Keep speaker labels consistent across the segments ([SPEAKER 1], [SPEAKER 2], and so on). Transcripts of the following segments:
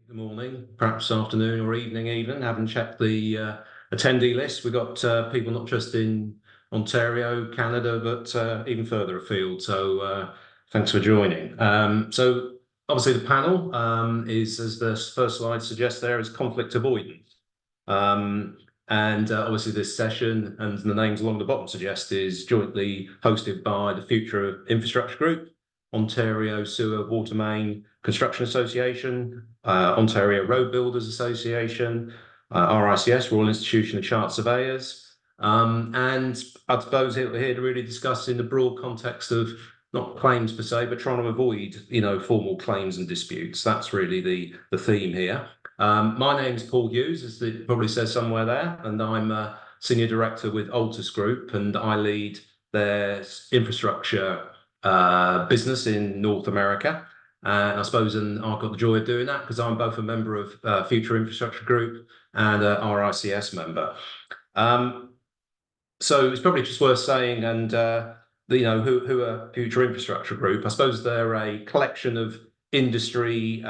[SPEAKER 1] Good morning, perhaps afternoon or evening even. Haven't checked the attendee list. We've got people not just in Ontario, Canada, but even further afield. So thanks for joining. So obviously the panel is, as the first slide suggests there, is conflict avoidance. And obviously this session, and the names along the bottom suggest, is jointly hosted by the Future Infrastructure Group, Ontario Sewer Water Main Construction Association, Ontario Road Builders Association, RICS, Royal Institution of Chart Surveyors. And I suppose we're here to really discuss in the broad context of not claims per se, but trying to avoid, formal claims and disputes. That's really the theme here. My name's Paul Hughes, as it probably says somewhere there, and I'm a Senior Director with Altus Group, and I lead their infrastructure business in North America. And I suppose I've got the joy of doing that because I'm both a member of Future Infrastructure Group and a RICS member. So it's probably just worth saying, and who are Future Infrastructure Group? I suppose they're a collection of industry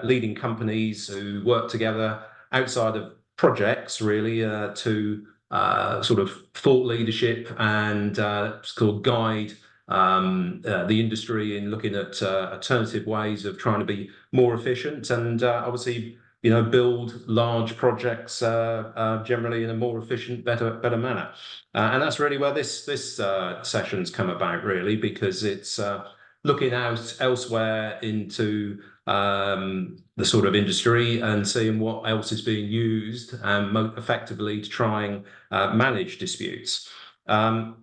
[SPEAKER 1] leading companies who work together outside of projects, really, to sort of thought leadership and sort of guide the industry in looking at alternative ways of trying to be more efficient and obviously, build large projects generally in a more efficient, better manner. And that's really where this session's come about, really, because it's looking out elsewhere into the sort of industry and seeing what else is being used effectively to try and manage disputes. Now,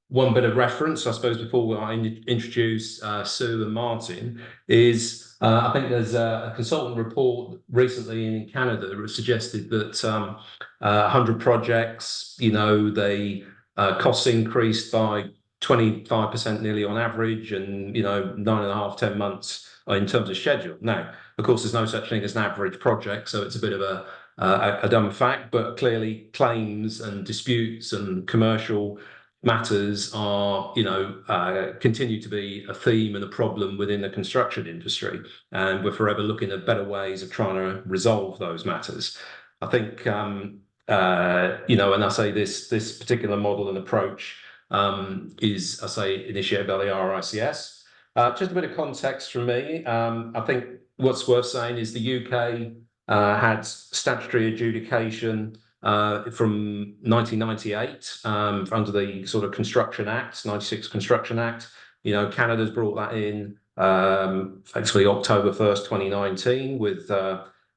[SPEAKER 1] one bit of reference, I suppose, before I introduce Sue and Martin, is I think there's a consultant report recently in Canada that suggested that 100 projects, they costs increased by 25% nearly on average, and 9.5, 10 months in terms of schedule. Now, of course, there's no such thing as an average project, so it's a bit of a dumb fact, but clearly claims and disputes and commercial matters are, continue to be a theme and a problem within the construction industry, and we're forever looking at better ways of trying to resolve those matters. I think, and I say this particular model and approach is, I say, initiated by the RICS. Just a bit of context from me. I think what's worth saying is the UK had statutory adjudication from 1998 under the sort of Construction Act, 96 Construction Act. Canada's brought that in actually October 1st, 2019 with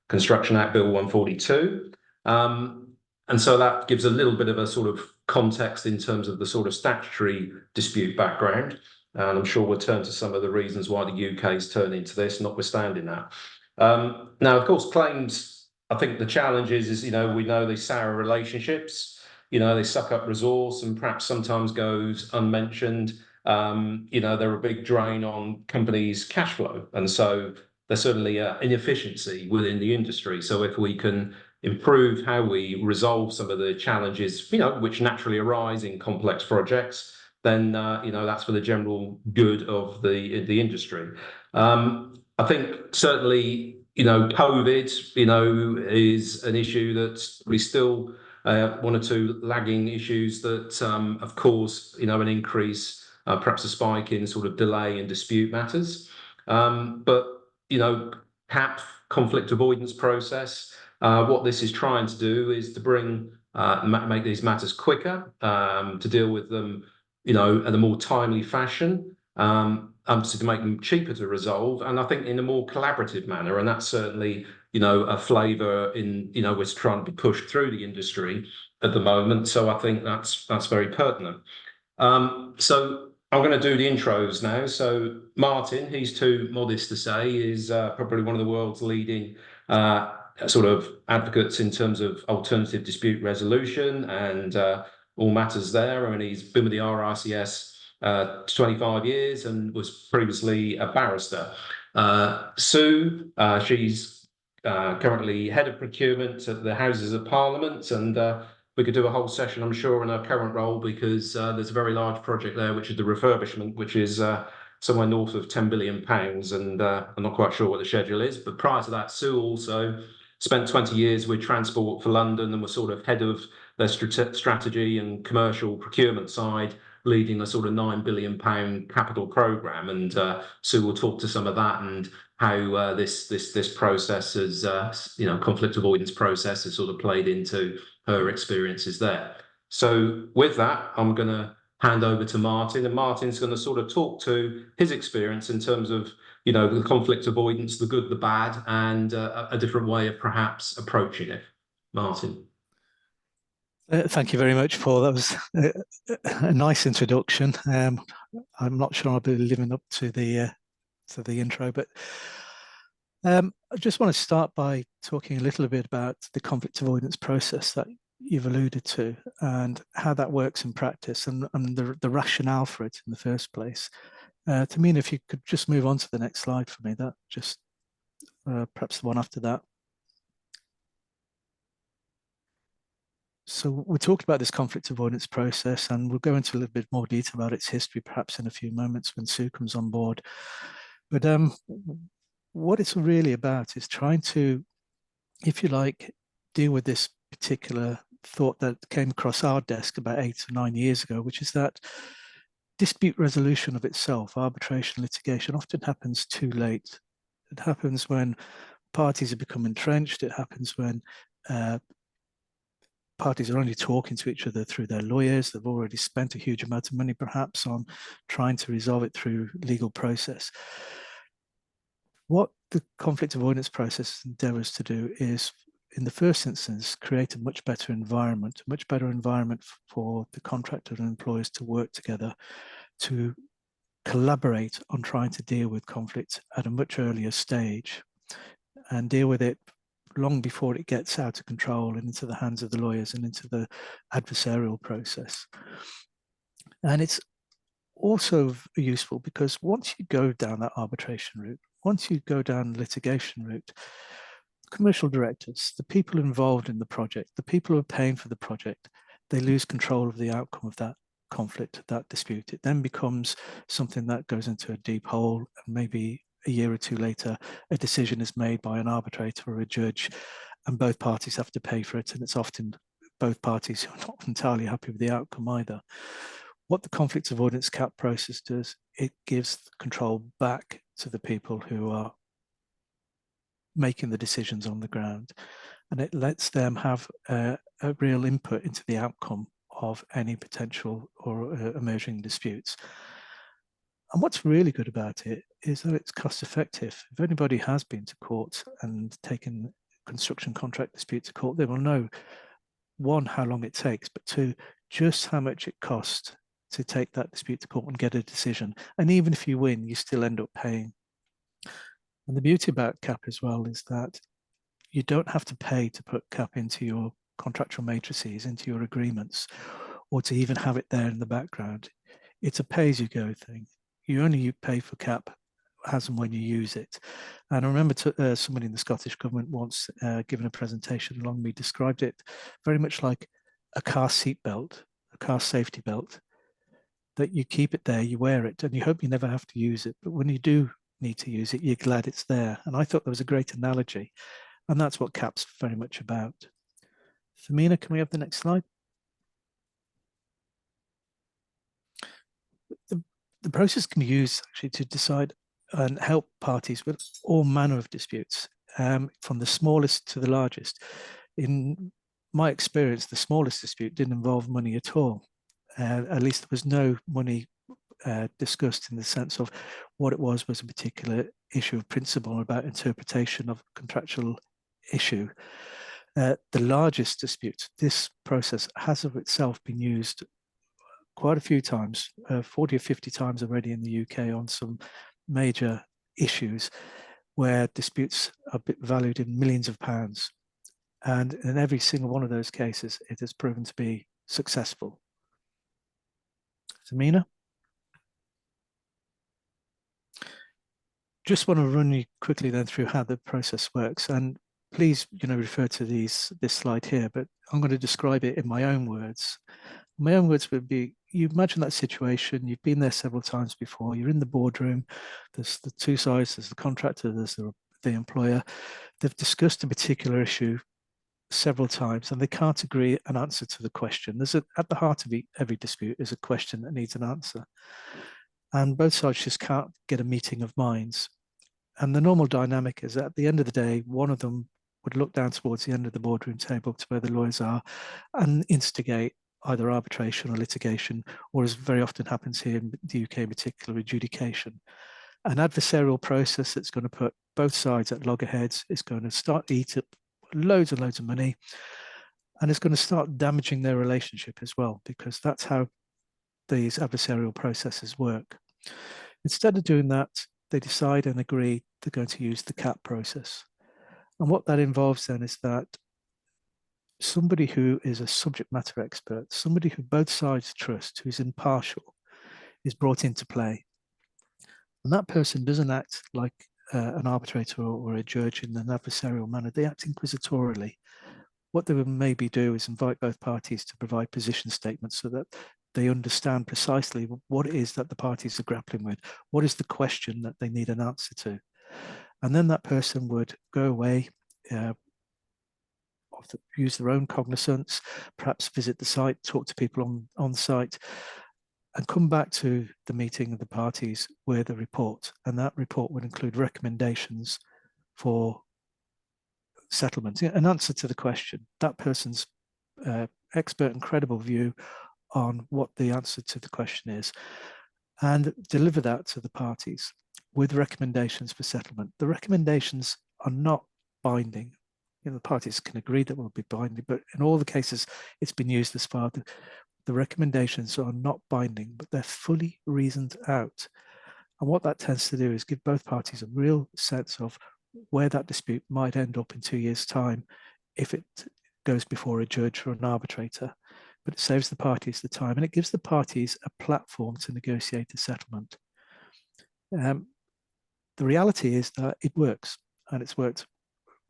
[SPEAKER 1] Construction Act Bill 142. And so that gives a little bit of a sort of context in terms of the sort of statutory dispute background. And I'm sure we'll turn to some of the reasons why the UK's turned into this, notwithstanding that. Now, of course, claims, I think the challenge is we know these sour relationships, they suck up resource and perhaps sometimes goes unmentioned. They're a big drain on companies' cash flow. And so there's certainly an inefficiency within the industry. So if we can improve how we resolve some of the challenges, which naturally arise in complex projects, then, that's for the general good of the industry. I think certainly, COVID, is an issue that we still, one or two lagging issues that have caused, an increase, perhaps a spike in sort of delay and dispute matters. But, CAP, conflict avoidance process, what this is trying to do is to make these matters quicker, to deal with them, in a more timely fashion, to make them cheaper to resolve, and I think in a more collaborative manner. And that's certainly, a flavour in, what's trying to be pushed through the industry at the moment. So I think that's very pertinent. So I'm going to do the intros now. So Martin, he's too modest to say, is probably one of the world's leading sort of advocates in terms of alternative dispute resolution and all matters there. I mean, he's been with the RICS 25 years and was previously a barrister. Sue, she's currently head of procurement at the Houses of Parliament, and we could do a whole session, I'm sure, in her current role, because there's a very large project there, which is the refurbishment, which is somewhere north of £10 billion, and I'm not quite sure what the schedule is. But prior to that, Sue also spent 20 years with Transport for London and was sort of head of their strategy and commercial procurement side, leading a sort of £9 billion capital program. And Sue will talk to some of that and how this process has, conflict avoidance process has sort of played into her experiences there. So with that, I'm going to hand over to Martin, and Martin's going to sort of talk to his experience in terms of, the conflict avoidance, the good, the bad, and a different way of perhaps approaching it. Martin.
[SPEAKER 2] Thank you very much, Paul. That was a nice introduction. I'm not sure I'll be living up to the intro, but I just want to start by talking a little bit about the conflict avoidance process that you've alluded to and how that works in practice and the rationale for it in the first place. Tamina, if you could just move on to the next slide for me, that just perhaps the one after that. So we talked about this conflict avoidance process, and we'll go into a little bit more detail about its history perhaps in a few moments when Sue comes on board. But what it's really about is trying to, if you like, deal with this particular thought that came across our desk about 8 or 9 years ago, which is that dispute resolution of itself, arbitration, litigation, often happens too late. It happens when parties have become entrenched. It happens when parties are only talking to each other through their lawyers. They've already spent a huge amount of money perhaps on trying to resolve it through legal process. What the conflict avoidance process endeavours to do is, in the first instance, create a much better environment for the contractor and employers to work together, to collaborate on trying to deal with conflict at a much earlier stage and deal with it long before it gets out of control and into the hands of the lawyers and into the adversarial process. And it's also useful because once you go down that arbitration route, once you go down the litigation route, commercial directors, the people involved in the project, the people who are paying for the project, they lose control of the outcome of that conflict, that dispute. It then becomes something that goes into a deep hole, and maybe a year or two later, a decision is made by an arbitrator or a judge, and both parties have to pay for it. And it's often both parties who are not entirely happy with the outcome either. What the conflict avoidance CAP process does, it gives control back to the people who are making the decisions on the ground, and it lets them have a real input into the outcome of any potential or emerging disputes. And what's really good about it is that it's cost effective. If anybody has been to court and taken construction contract dispute to court, they will know, one, how long it takes, but two, just how much it costs to take that dispute to court and get a decision. And even if you win, you still end up paying. And the beauty about CAP as well is that you don't have to pay to put CAP into your contractual matrices, into your agreements, or to even have it there in the background. It's a pay-as-you-go thing. You only pay for CAP as and when you use it. And I remember somebody in the Scottish government once given a presentation along me described it very much like a car seat belt, a car safety belt, that you keep it there, you wear it, and you hope you never have to use it. But when you do need to use it, you're glad it's there. And I thought that was a great analogy. And that's what CAP's very much about. Femina, can we have the next slide? The process can be used actually to decide and help parties with all manner of disputes, from the smallest to the largest. In my experience, the smallest dispute didn't involve money at all. At least there was no money discussed in the sense of what it was a particular issue of principle about interpretation of a contractual issue. The largest dispute, this process has of itself been used quite a few times, 40 or 50 times already in the UK on some major issues where disputes are valued in millions of pounds. And in every single one of those cases, it has proven to be successful. Femina? Just want to run you quickly then through how the process works. And please, refer to this slide here, but I'm going to describe it in my own words. My own words would be, you imagine that situation, you've been there several times before, you're in the boardroom, there's the two sides, there's the contractor, there's the employer. They've discussed a particular issue several times and they can't agree an answer to the question. At the heart of every dispute is a question that needs an answer. And both sides just can't get a meeting of minds. And the normal dynamic is at the end of the day, one of them would look down towards the end of the boardroom table to where the lawyers are and instigate either arbitration or litigation, or as very often happens here in the UK in particular, adjudication. An adversarial process that's going to put both sides at loggerheads. It's going to start to eat up loads and loads of money, and it's going to start damaging their relationship as well, because that's how these adversarial processes work. Instead of doing that, they decide and agree they're going to use the CAP process. And what that involves then is that somebody who is a subject matter expert, somebody who both sides trust, who's impartial, is brought into play. And that person doesn't act like an arbitrator or a judge in an adversarial manner. They act inquisitorially. What they would maybe do is invite both parties to provide position statements so that they understand precisely what it is that the parties are grappling with. What is the question that they need an answer to? And then that person would go away, use their own cognizance, perhaps visit the site, talk to people on site, and come back to the meeting of the parties with a report. And that report would include recommendations for settlement, an answer to the question, that person's expert and credible view on what the answer to the question is, and deliver that to the parties with recommendations for settlement. The recommendations are not binding. The parties can agree that will be binding, but in all the cases it's been used thus far, the recommendations are not binding, but they're fully reasoned out. And what that tends to do is give both parties a real sense of where that dispute might end up in 2 years' time if it goes before a judge or an arbitrator. But it saves the parties the time, and it gives the parties a platform to negotiate a settlement. The reality is that it works, and it's worked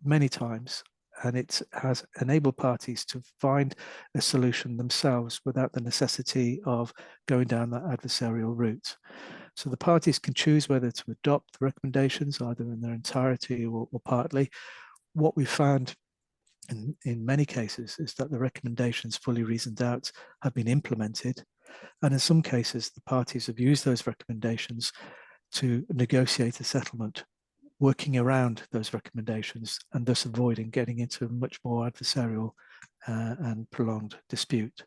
[SPEAKER 2] many times, and it has enabled parties to find a solution themselves without the necessity of going down that adversarial route. So the parties can choose whether to adopt the recommendations either in their entirety or partly. What we found in many cases is that the recommendations fully reasoned out have been implemented, and in some cases the parties have used those recommendations to negotiate a settlement, working around those recommendations and thus avoiding getting into a much more adversarial and prolonged dispute.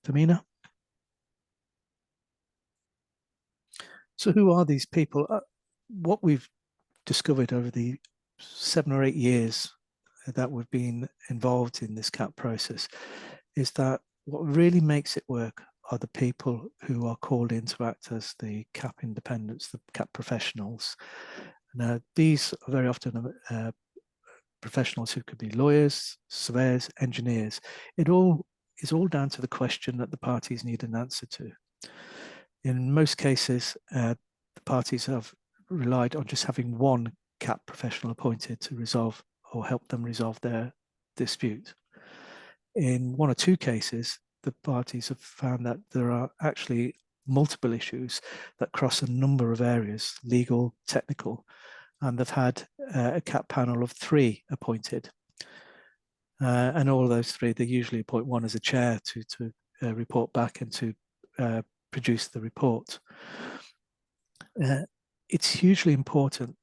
[SPEAKER 2] Femina? So who are these people? What we've discovered over the 7 or 8 years that we've been involved in this CAP process is that what really makes it work are the people who are called in to act as the CAP independents, the CAP professionals. Now, these are very often professionals who could be lawyers, surveyors, engineers. It all is all down to the question that the parties need an answer to. In most cases, the parties have relied on just having one CAP professional appointed to resolve or help them resolve their dispute. In 1 or 2 cases, the parties have found that there are actually multiple issues that cross a number of areas, legal, technical, and they've had a CAP panel of 3 appointed. And all of those 3, they usually appoint one as a chair to report back and to produce the report. It's hugely important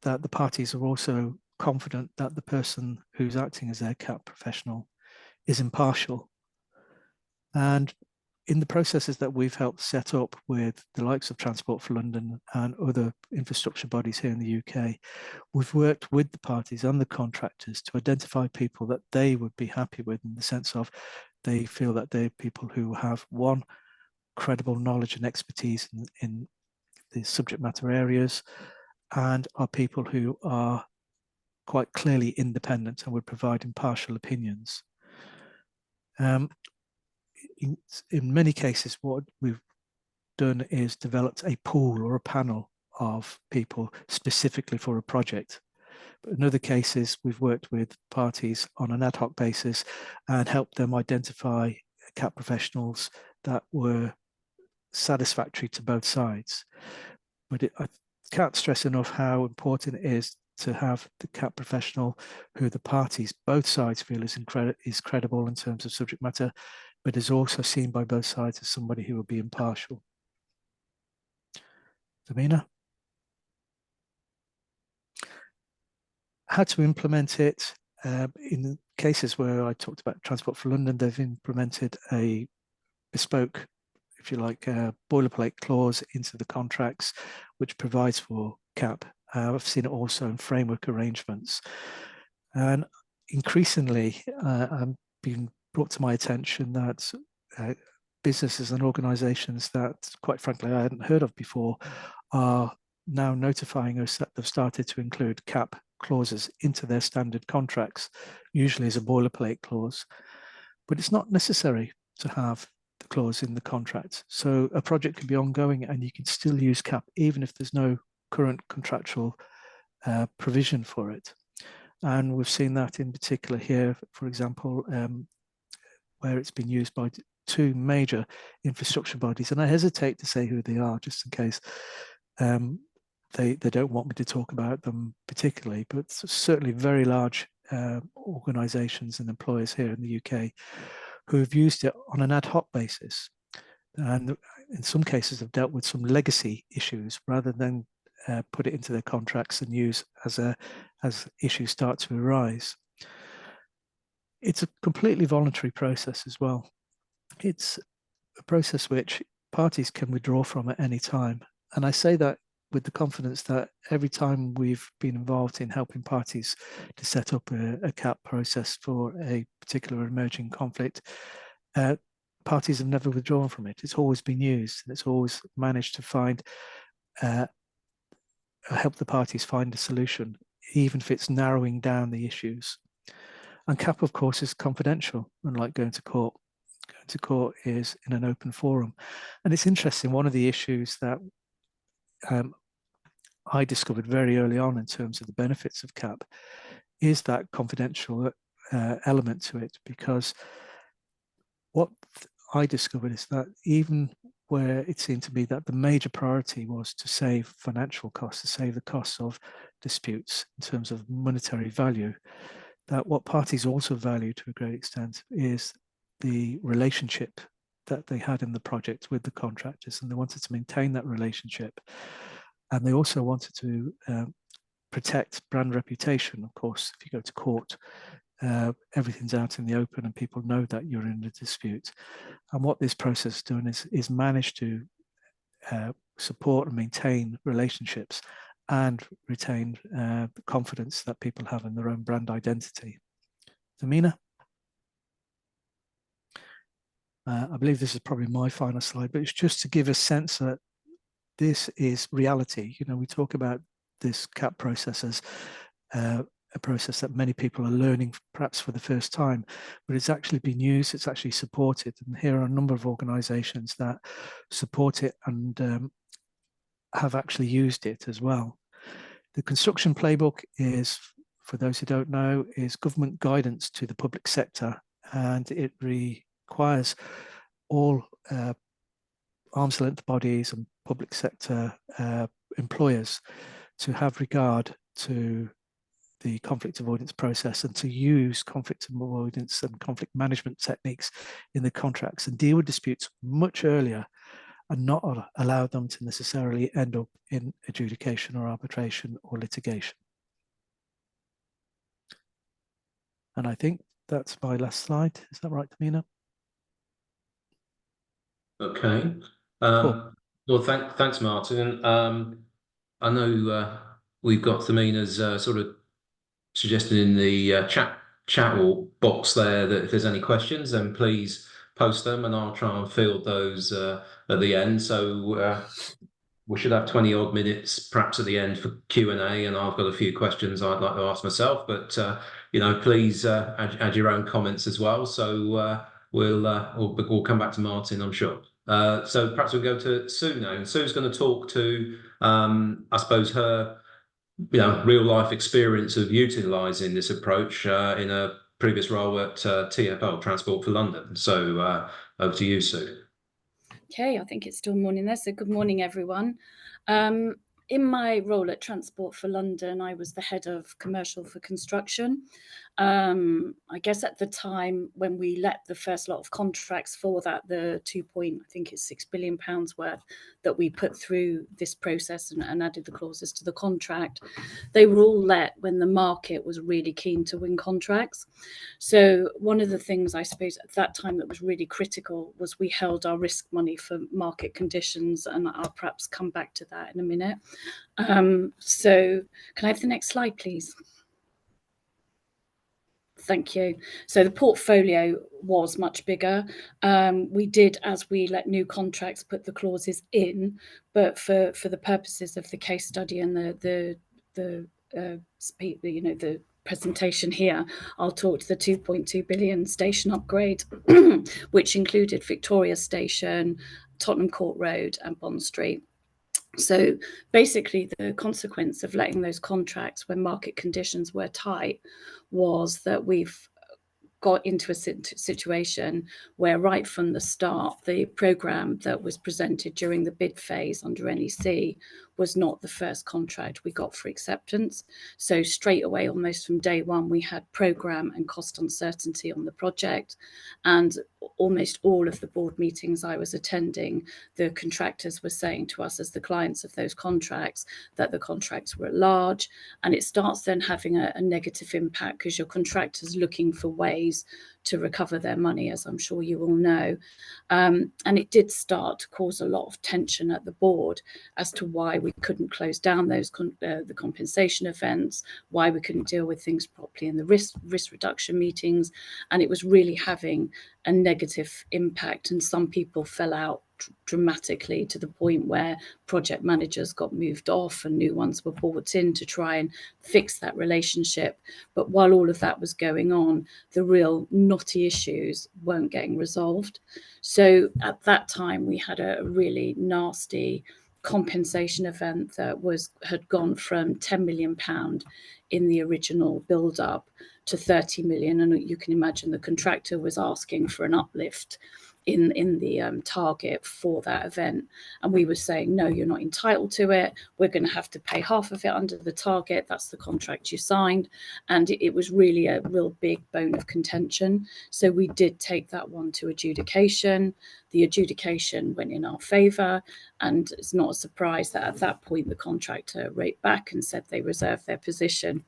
[SPEAKER 2] that the parties are also confident that the person who's acting as their CAP professional is impartial. And in the processes that we've helped set up with the likes of Transport for London and other infrastructure bodies here in the UK, we've worked with the parties and the contractors to identify people that they would be happy with, in the sense of they feel that they're people who have, one, credible knowledge and expertise in the subject matter areas, and are people who are quite clearly independent and would provide impartial opinions. In many cases, what we've done is developed a pool or a panel of people specifically for a project. But in other cases, we've worked with parties on an ad hoc basis and helped them identify CAP professionals that were satisfactory to both sides. But I can't stress enough how important it is to have the CAP professional who the parties, both sides, feel is credible in terms of subject matter, but is also seen by both sides as somebody who will be impartial. Damina? How to implement it. In cases where I talked about Transport for London, they've implemented a bespoke, if you like, boilerplate clause into the contracts, which provides for CAP. I've seen it also in framework arrangements. And increasingly, I'm being brought to my attention that businesses and organizations that, quite frankly, I hadn't heard of before are now notifying us that they've started to include CAP clauses into their standard contracts, usually as a boilerplate clause. But it's not necessary to have the clause in the contract. So a project can be ongoing and you can still use CAP even if there's no current contractual provision for it. And we've seen that in particular here, for example, where it's been used by two major infrastructure bodies. And I hesitate to say who they are just in case they don't want me to talk about them particularly, but certainly very large organizations and employers here in the UK who have used it on an ad hoc basis. And in some cases have dealt with some legacy issues rather than put it into their contracts and use as issues start to arise. It's a completely voluntary process as well. It's a process which parties can withdraw from at any time. And I say that with the confidence that every time we've been involved in helping parties to set up a CAP process for a particular emerging conflict, parties have never withdrawn from it. It's always been used, and it's always managed to find help the parties find a solution, even if it's narrowing down the issues. And CAP, of course, is confidential, unlike going to court. Going to court is in an open forum. And it's interesting, one of the issues that I discovered very early on in terms of the benefits of CAP is that confidential element to it, because what I discovered is that even where it seemed to be that the major priority was to save financial costs, to save the costs of disputes in terms of monetary value, that what parties also value to a great extent is the relationship that they had in the project with the contractors, and they wanted to maintain that relationship. And they also wanted to protect brand reputation. Of course, if you go to court, everything's out in the open and people know that you're in a dispute. And what this process has done is managed to support and maintain relationships and retain the confidence that people have in their own brand identity. Damina? I believe this is probably my final slide, but it's just to give a sense that this is reality. You know, we talk about this CAP process as a process that many people are learning perhaps for the first time, but it's actually been used, it's actually supported. And here are a number of organizations that support it and have actually used it as well. The construction playbook is, for those who don't know, is government guidance to the public sector, and it requires all arm's length bodies and public sector employers to have regard to the conflict avoidance process and to use conflict avoidance and conflict management techniques in the contracts and deal with disputes much earlier and not allow them to necessarily end up in adjudication or arbitration or litigation. And I think that's my last slide. Is that right, Tamina?
[SPEAKER 1] Okay.
[SPEAKER 2] Cool.
[SPEAKER 1] Well, thanks, Martin. I know we've got Tamina's sort of suggested in the chat box there that if there's any questions, then please post them, and I'll try and field those at the end. So we should have 20 odd minutes perhaps at the end for Q&A, and I've got a few questions I'd like to ask myself, but you know, please add your own comments as well. So we'll come back to Martin, I'm sure. So perhaps we'll go to Sue now. And Sue's going to talk to, I suppose, her real life experience of utilising this approach in a previous role at TfL, Transport for London. So over to you, Sue.
[SPEAKER 3] Okay, I think it's still morning there, so good morning, everyone. In my role at Transport for London, I was the head of commercial for construction. I guess at the time when we let the first lot of contracts for that, the £2.6 billion worth that we put through this process and added the clauses to the contract, they were all let when the market was really keen to win contracts. So one of the things I suppose at that time that was really critical was we held our risk money for market conditions, and I'll perhaps come back to that in a minute. So can I have the next slide, please? Thank you. So the portfolio was much bigger. We did, as we let new contracts, put the clauses in, but for the purposes of the case study and the presentation here, I'll talk to the 2.2 billion station upgrade, which included Victoria Station, Tottenham Court Road, and Bond Street. So basically, the consequence of letting those contracts when market conditions were tight was that we've got into a situation where right from the start, the programme that was presented during the bid phase under NEC was not the first contract we got for acceptance. So straight away, almost from day one, we had programme and cost uncertainty on the project. And almost all of the board meetings I was attending, the contractors were saying to us as the clients of those contracts that the contracts were at large. And it starts then having a negative impact because your contractor's looking for ways to recover their money, as I'm sure you all know. And it did start to cause a lot of tension at the board as to why we couldn't close down those the compensation events, why we couldn't deal with things properly in the risk reduction meetings. And it was really having a negative impact, and some people fell out dramatically to the point where project managers got moved off and new ones were brought in to try and fix that relationship. But while all of that was going on, the real knotty issues weren't getting resolved. So at that time, we had a really nasty compensation event that had gone from £10 million in the original build-up to 30 million. And you can imagine the contractor was asking for an uplift in the target for that event. And we were saying, no, you're not entitled to it. We're going to have to pay half of it under the target. That's the contract you signed. And it was really a real big bone of contention. So we did take that one to adjudication. The adjudication went in our favour. And it's not a surprise that at that point, the contractor wrote back and said they reserved their position.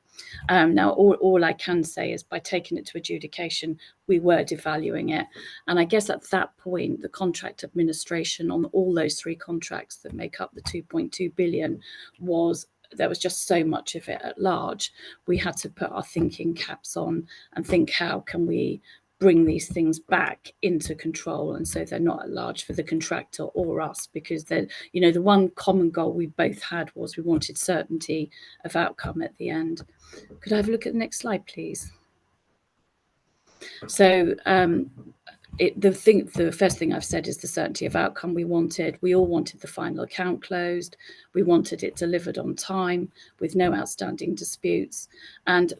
[SPEAKER 3] Now, all I can say is by taking it to adjudication, we were devaluing it. And I guess at that point, the contract administration on all those three contracts that make up the 2.2 billion there was just so much of it at large. We had to put our thinking caps on and think, how can we bring these things back into control, and so they're not at large for the contractor or us, because the one common goal we both had was we wanted certainty of outcome at the end. Could I have a look at the next slide, please? So the first thing I've said is the certainty of outcome we wanted. We all wanted the final account closed. We wanted it delivered on time with no outstanding disputes. And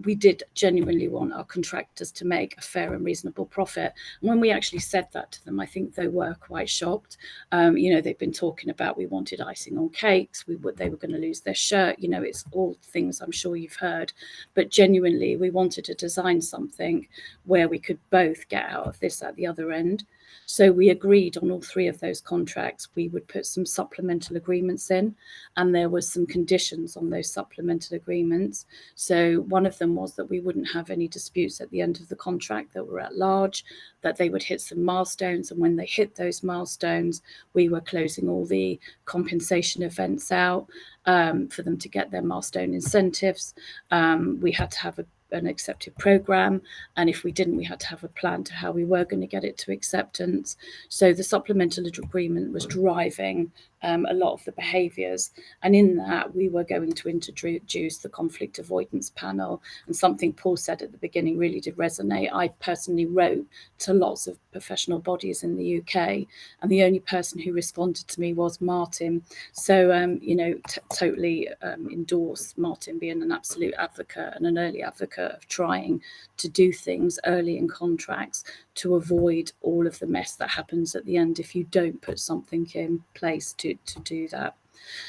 [SPEAKER 3] we did genuinely want our contractors to make a fair and reasonable profit. And when we actually said that to them, I think they were quite shocked. They've been talking about we wanted icing on cakes. They were going to lose their shirt. It's all things I'm sure you've heard. But genuinely, we wanted to design something where we could both get out of this at the other end. So we agreed on all three of those contracts. We would put some supplemental agreements in, and there was some conditions on those supplemental agreements. So one of them was that we wouldn't have any disputes at the end of the contract that were at large, that they would hit some milestones. And when they hit those milestones, we were closing all the compensation events out for them to get their milestone incentives. We had to have an accepted program, and if we didn't, we had to have a plan to how we were going to get it to acceptance. So the supplemental agreement was driving a lot of the behaviours. And in that, we were going to introduce the conflict avoidance panel. And something Paul said at the beginning really did resonate. I personally wrote to lots of professional bodies in the UK, and the only person who responded to me was Martin. So, you know, totally endorse Martin being an absolute advocate and an early advocate of trying to do things early in contracts to avoid all of the mess that happens at the end if you don't put something in place to do that.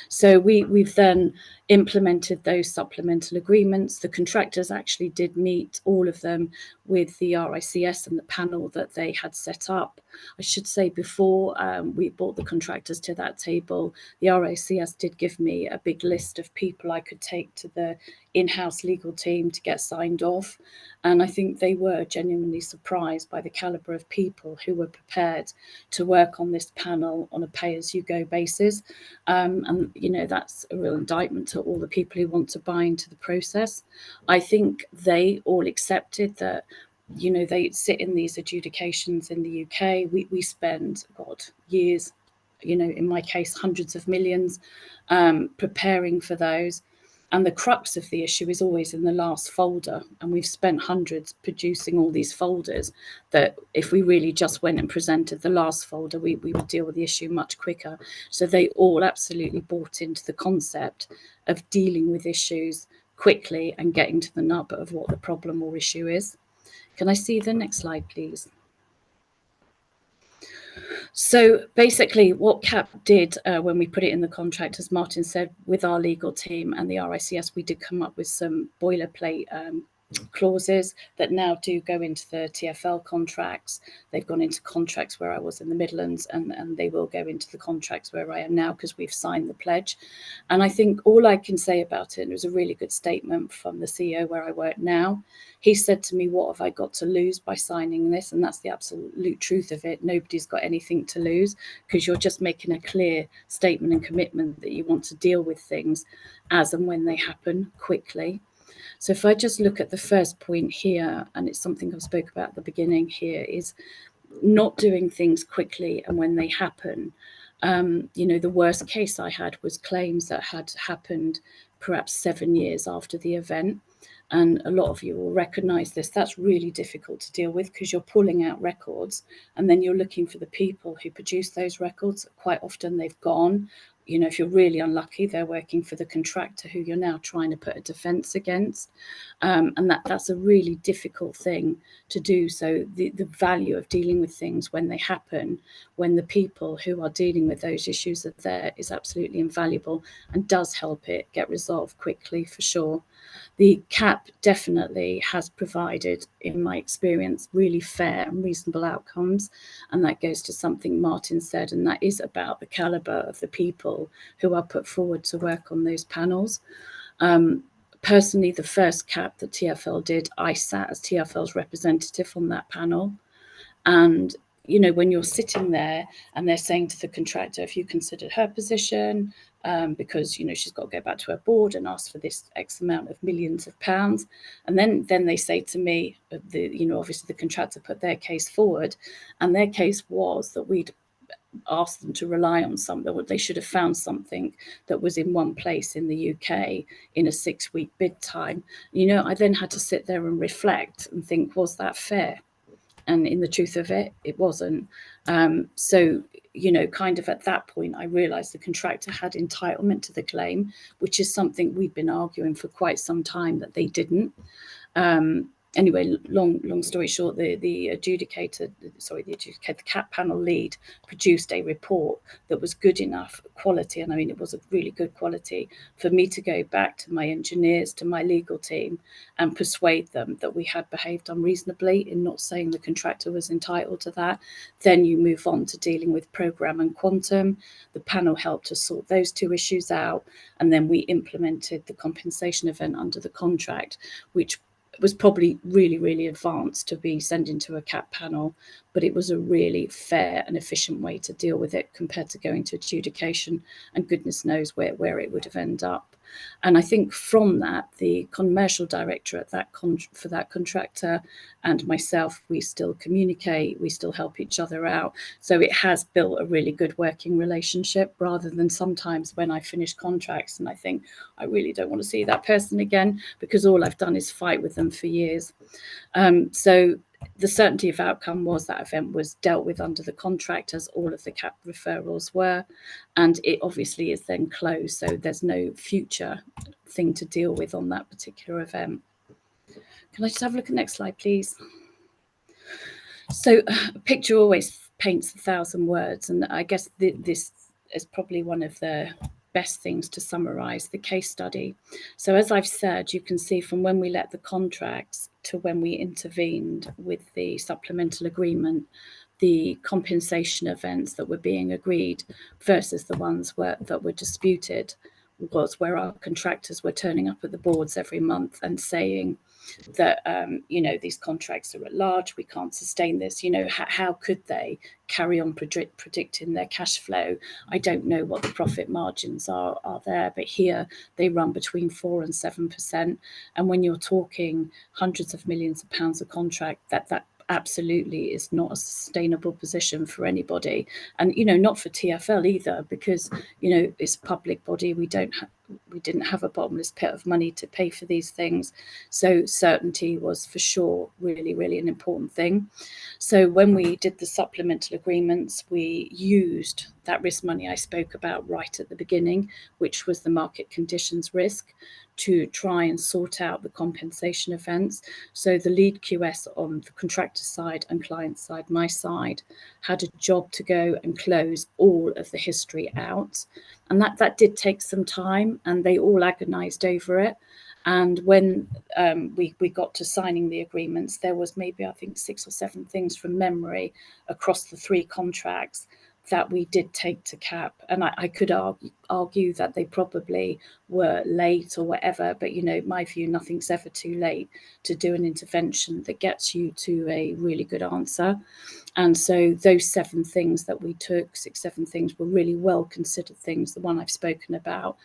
[SPEAKER 3] So we've then implemented those supplemental agreements. The contractors actually did meet, all of them, with the RICS and the panel that they had set up. I should say before we brought the contractors to that table, the RICS did give me a big list of people I could take to the in-house legal team to get signed off. And I think they were genuinely surprised by the calibre of people who were prepared to work on this panel on a pay-as-you-go basis. And, you know, that's a real indictment to all the people who want to buy into the process. I think they all accepted that, you know, they sit in these adjudications in the UK. We spend, God, years, you know, in my case, hundreds of millions preparing for those. And the crux of the issue is always in the last folder. And we've spent hundreds producing all these folders that if we really just went and presented the last folder, we would deal with the issue much quicker. So they all absolutely bought into the concept of dealing with issues quickly and getting to the nub of what the problem or issue is. Can I see the next slide, please? So basically what CAP did when we put it in the contract, as Martin said, with our legal team and the RICS, we did come up with some boilerplate clauses that now do go into the TfL contracts. They've gone into contracts where I was in the Midlands, and they will go into the contracts where I am now because we've signed the pledge. And I think all I can say about it, and it was a really good statement from the CEO where I work now. He said to me, what have I got to lose by signing this? And that's the absolute truth of it. Nobody's got anything to lose because you're just making a clear statement and commitment that you want to deal with things as and when they happen quickly. So if I just look at the first point here, and it's something I've spoke about at the beginning here, is not doing things quickly and when they happen. You know, the worst case I had was claims that had happened perhaps 7 years after the event. And a lot of you will recognise this. That's really difficult to deal with because you're pulling out records and then you're looking for the people who produced those records. Quite often they've gone. You know, if you're really unlucky, they're working for the contractor who you're now trying to put a defence against. And that's a really difficult thing to do. So the value of dealing with things when they happen, when the people who are dealing with those issues are there, is absolutely invaluable and does help it get resolved quickly for sure. The CAP definitely has provided, in my experience, really fair and reasonable outcomes. And that goes to something Martin said, and that is about the calibre of the people who are put forward to work on those panels. Personally, the first CAP that TfL did, I sat as TfL's representative on that panel. And, you know, when you're sitting there and they're saying to the contractor, if you considered her position, because, you know, she's got to go back to her board and ask for this X amount of millions of pounds. And then they say to me, you know, obviously the contractor put their case forward, and their case was that we'd asked them to rely on something, that they should have found something that was in one place in the UK in a 6-week bid time. You know, I then had to sit there and reflect and think, was that fair? And in the truth of it, it wasn't. So, you know, kind of at that point, I realised the contractor had entitlement to the claim, which is something we've been arguing for quite some time that they didn't. Anyway, long story short, the CAP panel lead produced a report that was good enough quality, and I mean it was a really good quality, for me to go back to my engineers, to my legal team, and persuade them that we had behaved unreasonably in not saying the contractor was entitled to that. Then you move on to dealing with programme and quantum. The panel helped us sort those two issues out, and then we implemented the compensation event under the contract, which was probably really advanced to be sent into a CAP panel, but it was a really fair and efficient way to deal with it compared to going to adjudication, and goodness knows where it would have ended up. And I think from that, the commercial director at that for that contractor and myself, we still communicate, we still help each other out. So it has built a really good working relationship, rather than sometimes when I finish contracts and I think I really don't want to see that person again, because all I've done is fight with them for years. So the certainty of outcome was that event was dealt with under the contract, as all of the CAP referrals were, and it obviously is then closed, so there's no future thing to deal with on that particular event. Can I just have a look at the next slide, please? So a picture always paints 1,000 words, and I guess this is probably one of the best things to summarize the case study. So as I've said, you can see from when we let the contracts to when we intervened with the supplemental agreement, the compensation events that were being agreed versus the ones that were disputed was where our contractors were turning up at the boards every month and saying that, these contracts are at large, we can't sustain this. How could they carry on predicting their cash flow? I don't know what the profit margins are there, but here they run between 4% and 7%. And when you're talking hundreds of millions of pounds of contract, that absolutely is not a sustainable position for anybody, and not for TfL either, because it's a public body. We didn't have a bottomless pit of money to pay for these things, so certainty was for sure really, really an important thing. So when we did the supplemental agreements, we used that risk money I spoke about right at the beginning, which was the market conditions risk, to try and sort out the compensation events. So the lead QS on the contractor side and client side, my side, had a job to go and close all of the history out. And that did take some time, and they all agonized over it. And when we got to signing the agreements, there was maybe, I think, 6 or 7 things from memory across the 3 contracts that we did take to CAP. And I could argue that they probably were late or whatever, but my view, nothing's ever too late to do an intervention that gets you to a really good answer. And so those 7 things that we took, 6, 7 things, were really well considered things. The one I've spoken about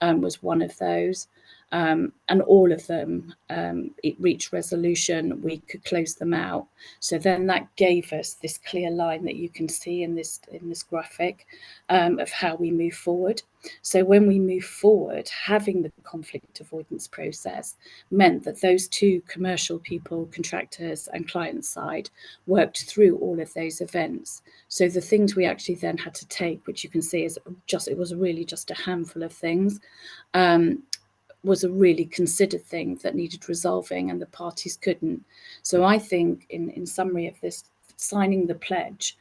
[SPEAKER 3] was one of those. And all of them, it reached resolution, we could close them out. So then that gave us this clear line that you can see in this graphic of how we move forward. So when we move forward, having the conflict avoidance process meant that those 2 commercial people, contractors and client side, worked through all of those events. So the things we actually then had to take, which you can see is it was really just a handful of things, was a really considered thing that needed resolving, and the parties couldn't. So I think in summary of this, signing the pledge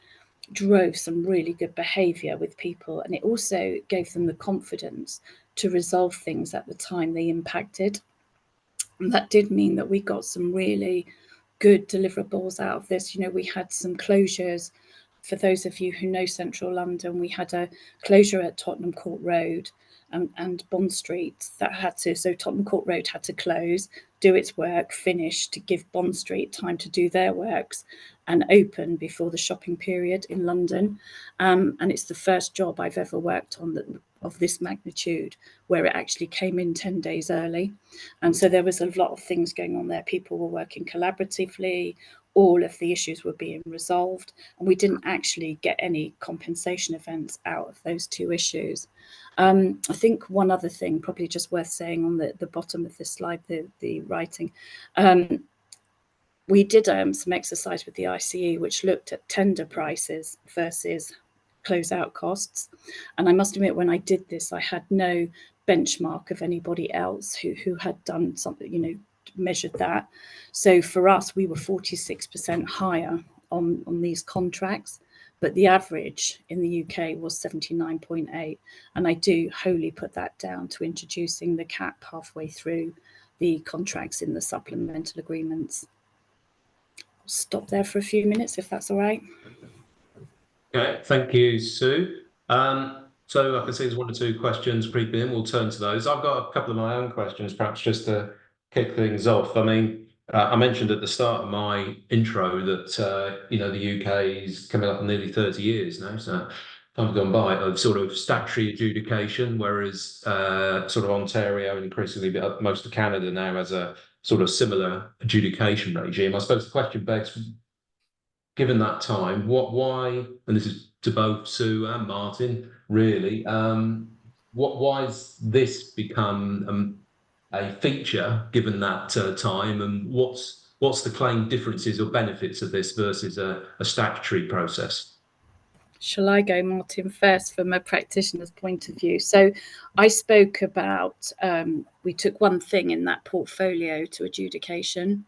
[SPEAKER 3] drove some really good behaviour with people, and it also gave them the confidence to resolve things at the time they impacted. And that did mean that we got some really good deliverables out of this. We had some closures. For those of you who know Central London, we had a closure at Tottenham Court Road and Bond Street so Tottenham Court Road had to close, do its work, finish, to give Bond Street time to do their works and open before the shopping period in London. And it's the first job I've ever worked on of this magnitude where it actually came in 10 days early. And so there was a lot of things going on there. People were working collaboratively, all of the issues were being resolved, and we didn't actually get any compensation events out of those 2 issues. I think one other thing probably just worth saying on the bottom of this slide, the writing, we did some exercise with the ICE which looked at tender prices versus closeout costs. And I must admit, when I did this, I had no benchmark of anybody else who had done something, measured that. So for us, we were 46% higher on these contracts, but the average in the UK was 79.8. And I do wholly put that down to introducing the cap halfway through the contracts in the supplemental agreements. I'll stop there for a few minutes, if that's all right.
[SPEAKER 1] Okay, thank you, Sue. So I can see there's 1 or 2 questions creeping in. We'll turn to those. I've got a couple of my own questions, perhaps just to kick things off. I mean, I mentioned at the start of my intro that the UK is coming up on nearly 30 years now. So time gone by of sort of statutory adjudication, whereas sort of Ontario and increasingly most of Canada now has a sort of similar adjudication regime. I suppose the question begs, given that time, why, and this is to both Sue and Martin, really, why has this become a feature given that time, and what's the claimed differences or benefits of this versus a statutory process?
[SPEAKER 3] Shall I go, Martin, first from a practitioner's point of view? So I spoke about, we took one thing in that portfolio to adjudication,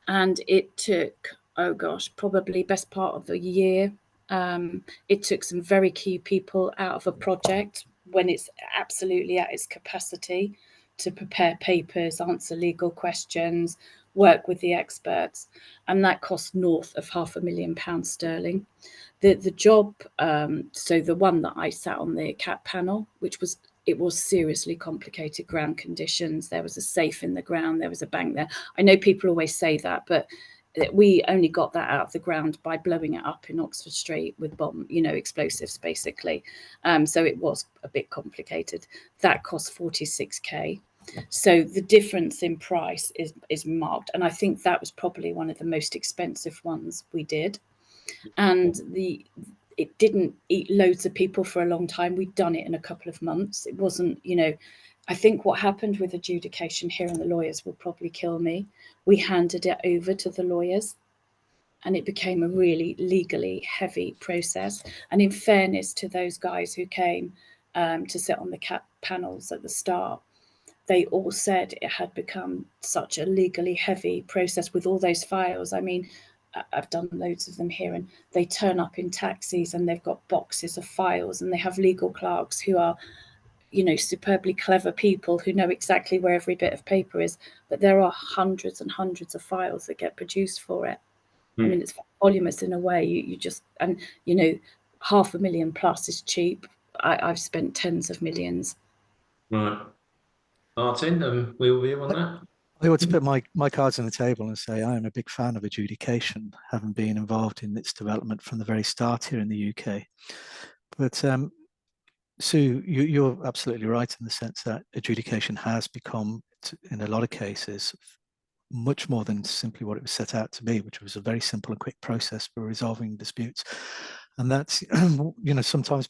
[SPEAKER 3] and it took, oh gosh, probably best part of a year. It took some very key people out of a project when it's absolutely at its capacity to prepare papers, answer legal questions, work with the experts, and that cost north of £500,000 sterling. The job, so the one that I sat on the CAP panel, it was seriously complicated ground conditions. There was a safe in the ground, there was a bank there. I know people always say that, but we only got that out of the ground by blowing it up in Oxford Street with explosives, basically. So it was a bit complicated. That cost 46k. So the difference in price is marked, and I think that was probably one of the most expensive ones we did. And it didn't eat loads of people for a long time. We'd done it in a couple of months. It wasn't, I think what happened with adjudication here, and the lawyers will probably kill me, we handed it over to the lawyers, and it became a really legally heavy process. And in fairness to those guys who came to sit on the CAP panels at the start, they all said it had become such a legally heavy process with all those files. I mean, I've done loads of them here, and they turn up in taxis and they've got boxes of files, and they have legal clerks who are, superbly clever people who know exactly where every bit of paper is, but there are hundreds and hundreds of files that get produced for it. I mean, it's voluminous in a way. You just, and £500,000 plus is cheap. I've spent tens of millions.
[SPEAKER 1] Right. Martin, we will be on that.
[SPEAKER 2] I ought to put my cards on the table and say I am a big fan of adjudication, having been involved in its development from the very start here in the UK. But Sue, you're absolutely right in the sense that adjudication has become, in a lot of cases, much more than simply what it was set out to be, which was a very simple and quick process for resolving disputes. And that's, sometimes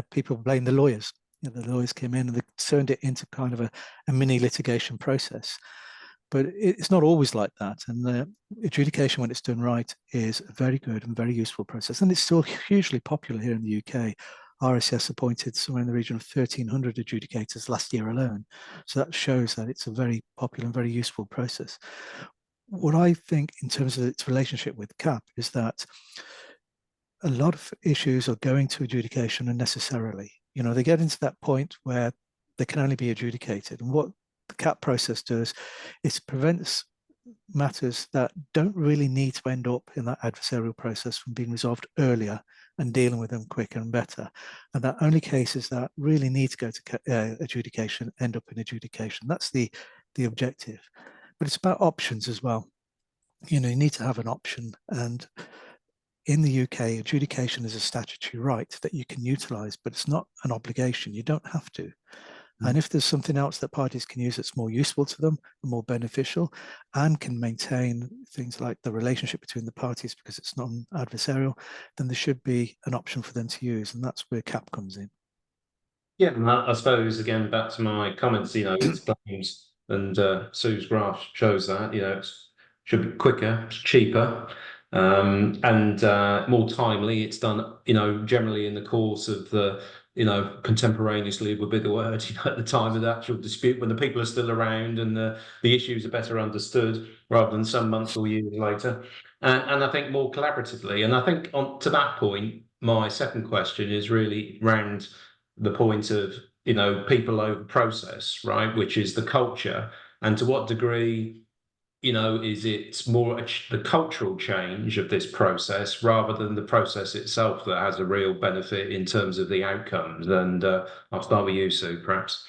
[SPEAKER 2] people blame the lawyers. The lawyers came in and they turned it into kind of a mini litigation process. But it's not always like that. And the adjudication, when it's done right, is a very good and very useful process. And it's still hugely popular here in the UK. RICS appointed somewhere in the region of 1,300 adjudicators last year alone. So that shows that it's a very popular and very useful process. What I think in terms of its relationship with CAP is that a lot of issues are going to adjudication unnecessarily. They get into that point where they can only be adjudicated. And what the CAP process does is prevents matters that don't really need to end up in that adversarial process from being resolved earlier and dealing with them quicker and better. And that only cases that really need to go to adjudication end up in adjudication. That's the objective. But it's about options as well. You need to have an option. And in the UK, adjudication is a statutory right that you can utilize, but it's not an obligation. You don't have to. And if there's something else that parties can use that's more useful to them and more beneficial and can maintain things like the relationship between the parties because it's non-adversarial, then there should be an option for them to use. And that's where CAP comes in.
[SPEAKER 1] Yeah, and I suppose, again, back to my comments, it's claims, and Sue's graph shows that, it should be quicker, cheaper, and more timely. It's done, generally in the course of the, contemporaneously would be the word, at the time of the actual dispute, when the people are still around and the issues are better understood rather than some months or years later. And I think more collaboratively. And I think to that point, my second question is really around the point of, people over process, right? Which is the culture. And to what degree, is it more the cultural change of this process rather than the process itself that has a real benefit in terms of the outcomes? And I'll start with you, Sue, perhaps.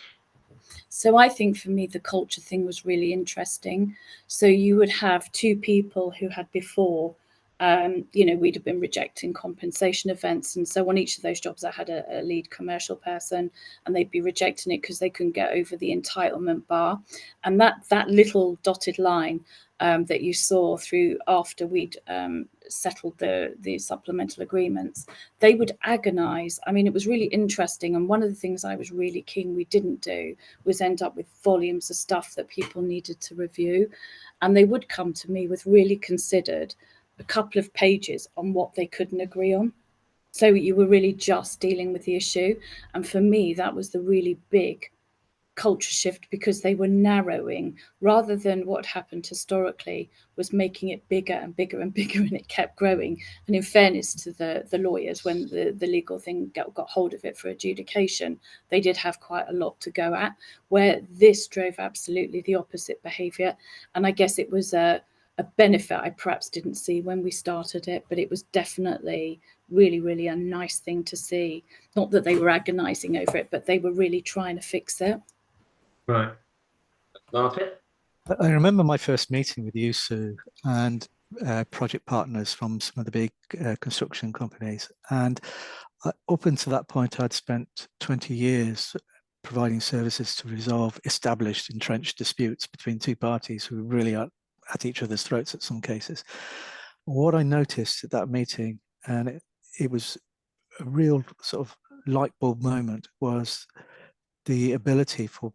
[SPEAKER 3] So I think for me, the culture thing was really interesting. So you would have two people who had before You know, we'd have been rejecting compensation events. And so on each of those jobs, I had a lead commercial person, and they'd be rejecting it because they couldn't get over the entitlement bar. And that little dotted line that you saw through after we'd settled the supplemental agreements, they would agonize. I mean, it was really interesting. And one of the things I was really keen we didn't do was end up with volumes of stuff that people needed to review. And they would come to me with really considered a couple of pages on what they couldn't agree on. So you were really just dealing with the issue. And for me, that was the really big culture shift, because they were narrowing rather than what happened historically was making it bigger and bigger and bigger, and it kept growing. And in fairness to the lawyers, when the legal thing got hold of it for adjudication, they did have quite a lot to go at, where this drove absolutely the opposite behaviour. And I guess it was a benefit I perhaps didn't see when we started it, but it was definitely really, really a nice thing to see. Not that they were agonising over it, but they were really trying to fix it.
[SPEAKER 1] Right. Martin?
[SPEAKER 2] I remember my first meeting with you, Sue, and project partners from some of the big construction companies. And up until that point, I'd spent 20 years providing services to resolve established, entrenched disputes between two parties who really are at each other's throats in some cases. What I noticed at that meeting, and it was a real sort of light bulb moment, was the ability for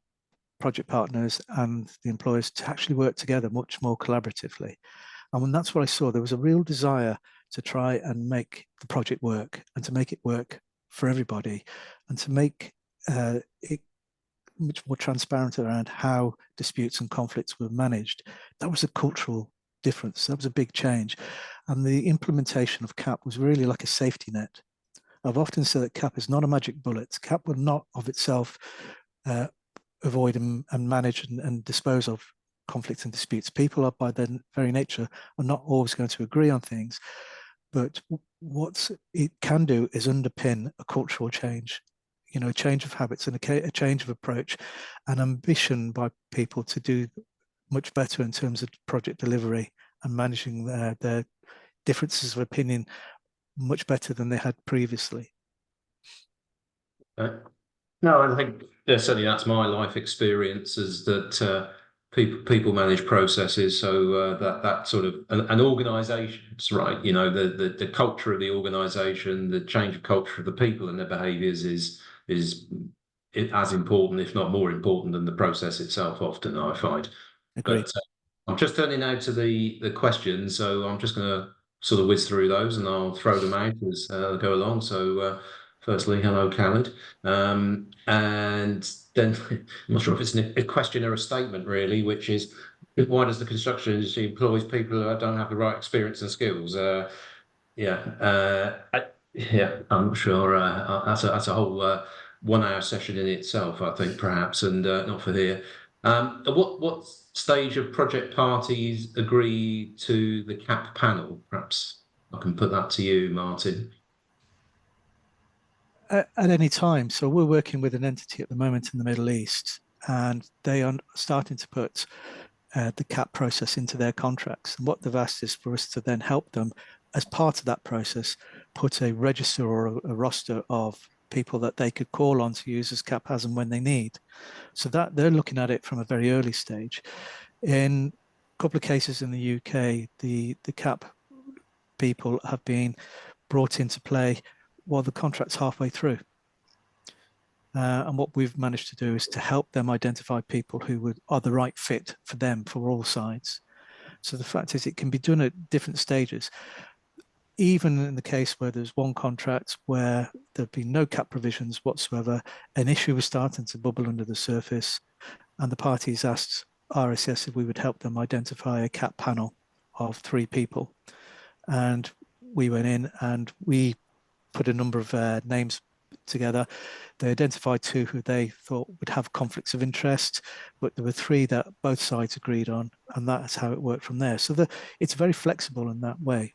[SPEAKER 2] project partners and the employers to actually work together much more collaboratively. And when that's what I saw, there was a real desire to try and make the project work, and to make it work for everybody, and to make it much more transparent around how disputes and conflicts were managed. That was a cultural difference. That was a big change. And the implementation of CAP was really like a safety net. I've often said that CAP is not a magic bullet. CAP will not of itself avoid and manage and dispose of conflicts and disputes. People are, by their very nature, are not always going to agree on things. But what it can do is underpin a cultural change, you know, a change of habits and a change of approach, and ambition by people to do much better in terms of project delivery and managing their differences of opinion much better than they had previously.
[SPEAKER 1] No, I think certainly that's my life experience, is that people manage processes, so that sort of an organisation's right. You know, the culture of the organisation, the change of culture of the people and their behaviours is as important, if not more important, than the process itself. Often, I find.
[SPEAKER 2] Agreed.
[SPEAKER 1] But I'm just turning now to the questions, so I'm just going to sort of whiz through those, and I'll throw them out as I go along. So. Firstly, hello, Khaled. And then I'm not sure if it's a question or a statement, really, which is, why does the construction industry employ people who don't have the right experience and skills? Yeah, I'm not sure. That's a whole 1 hour session in itself, I think, perhaps, and not for here. What stage of project parties agree to the CAP panel? Perhaps I can put that to you, Martin.
[SPEAKER 2] At any time. So we're working with an entity at the moment in the Middle East, and they are starting to put the CAP process into their contracts. And what they've asked is for us to then help them, as part of that process, put a register or a roster of people that they could call on to use as CAP as and when they need. So that they're looking at it from a very early stage. In a couple of cases in the UK, the CAP people have been brought into play while the contract's halfway through. And what we've managed to do is to help them identify people who are the right fit for them, for all sides. So the fact is, it can be done at different stages. Even in the case where there's one contract where there'd been no CAP provisions whatsoever, an issue was starting to bubble under the surface, and the parties asked RICS if we would help them identify a CAP panel of 3 people. And we went in and we put a number of names together. They identified 2 who they thought would have conflicts of interest, but there were 3 that both sides agreed on, and that's how it worked from there. So it's very flexible in that way.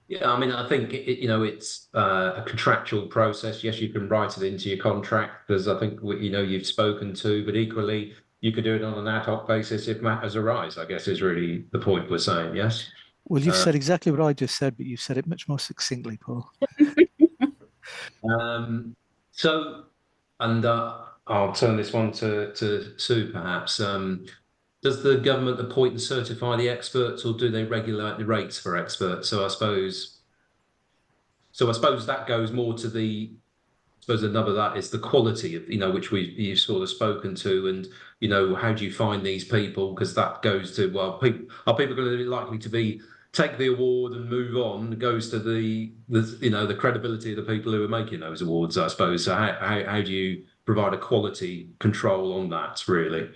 [SPEAKER 1] Yeah, I mean, I think it's a contractual process. Yes, you can write it into your contract, as I think you've spoken to, but equally you could do it on an ad hoc basis if matters arise, I guess, is really the point we're saying. Yes.
[SPEAKER 2] Well, you've said exactly what I just said, but you've said it much more succinctly, Paul.
[SPEAKER 1] So, and I'll turn this one to Sue, perhaps. Does the government appoint and certify the experts, or do they regulate the rates for experts? So I suppose that goes more to the. I suppose another that is the quality of, which you've sort of spoken to, and how do you find these people? Because that goes to, well, are people going to be likely to take the award and move on? It goes to the credibility of the people who are making those awards, I suppose. So how do you provide a quality control on that, really?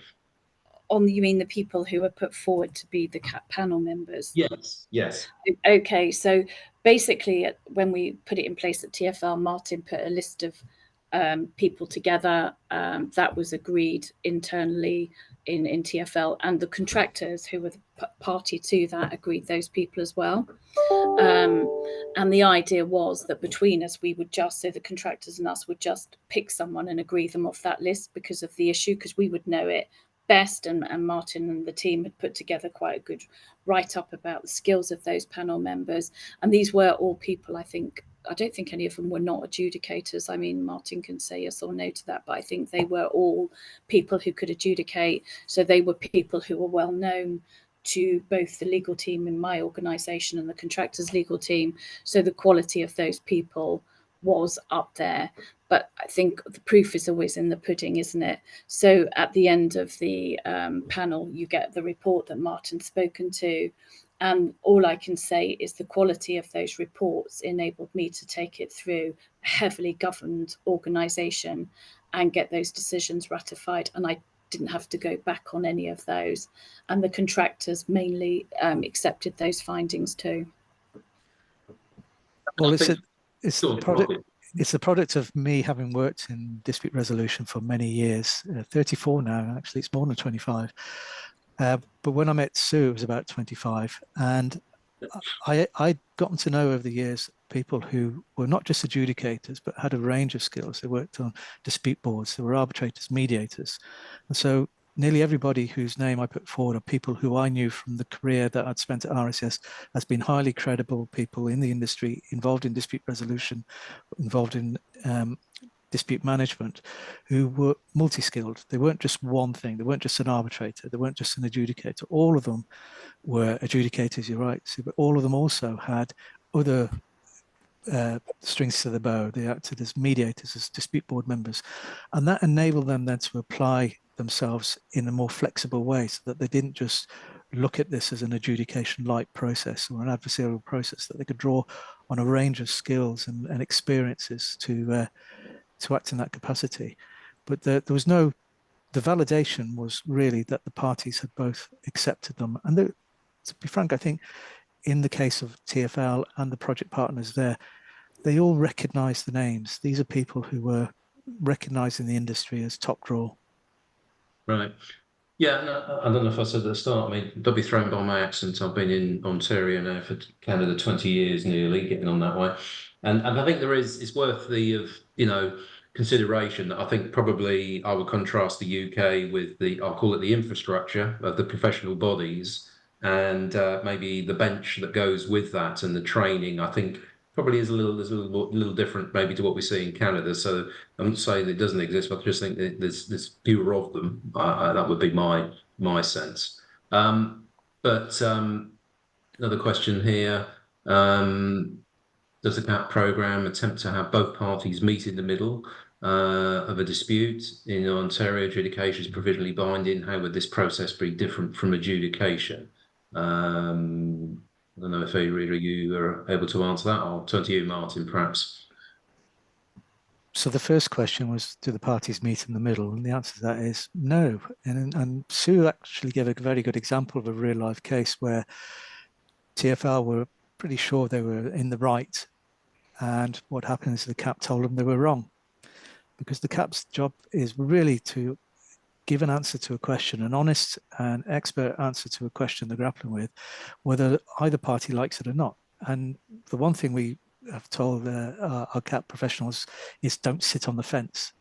[SPEAKER 3] You mean the people who are put forward to be the panel members?
[SPEAKER 1] Yes.
[SPEAKER 3] Okay, so basically, when we put it in place at TfL, Martin put a list of people together that was agreed internally in TfL, and the contractors who were the party to that agreed those people as well. And the idea was that between us, so the contractors and us would just pick someone and agree them off that list because of the issue, because we would know it best, and Martin and the team had put together quite a good write-up about the skills of those panel members. And these were all people, I don't think any of them were not adjudicators. I mean, Martin can say yes or no to that, but I think they were all people who could adjudicate. So they were people who were well known to both the legal team in my organisation and the contractors' legal team. So the quality of those people was up there. But I think the proof is always in the pudding, isn't it? So at the end of the panel, you get the report that Martin's spoken to. And all I can say is the quality of those reports enabled me to take it through a heavily governed organisation and get those decisions ratified. And I didn't have to go back on any of those. And the contractors mainly accepted those findings too.
[SPEAKER 2] Well, it's the product of me having worked in dispute resolution for many years, 34 now, actually, it's more than 25. But when I met Sue, it was about 25. And I'd gotten to know over the years people who were not just adjudicators, but had a range of skills. They worked on dispute boards, they were arbitrators, mediators. And so nearly everybody whose name I put forward are people who I knew from the career that I'd spent at RSS as being highly credible people in the industry, involved in dispute resolution, involved in dispute management, who were multi-skilled. They weren't just one thing. They weren't just an arbitrator. They weren't just an adjudicator. All of them were adjudicators, you're right, but all of them also had other strings to the bow. They acted as mediators, as dispute board members. And that enabled them then to apply themselves in a more flexible way, so that they didn't just look at this as an adjudication-like process or an adversarial process, that they could draw on a range of skills and experiences to act in that capacity. But there was no, the validation was really that the parties had both accepted them. And to be frank, I think in the case of TfL and the project partners there, they all recognize the names. These are people who were recognized in the industry as top draw.
[SPEAKER 1] Right. Yeah, no, I don't know if I said at the start. I mean, don't be thrown by my accent. I've been in Ontario now for Canada 20 years nearly, getting on that way. And I think it's worth consideration that I think probably I would contrast the UK with I'll call it the infrastructure of the professional bodies, and maybe the bench that goes with that and the training. I think probably is a little different maybe to what we see in Canada. So I'm not saying it doesn't exist, but I just think that there's fewer of them. That would be my sense. But another question here. Does the CAP program attempt to have both parties meet in the middle of a dispute? In Ontario, adjudication is provisionally binding. How would this process be different from adjudication? I don't know if either of you are able to answer that. I'll turn to you, Martin, perhaps.
[SPEAKER 2] So the first question was, do the parties meet in the middle? And the answer to that is no. And Sue actually gave a very good example of a real life case where TfL were pretty sure they were in the right. And what happened is the CAP told them they were wrong, because the CAP's job is really to give an answer to a question, an honest and expert answer to a question they're grappling with, whether either party likes it or not. And the one thing we have told our CAP professionals is don't sit on the fence.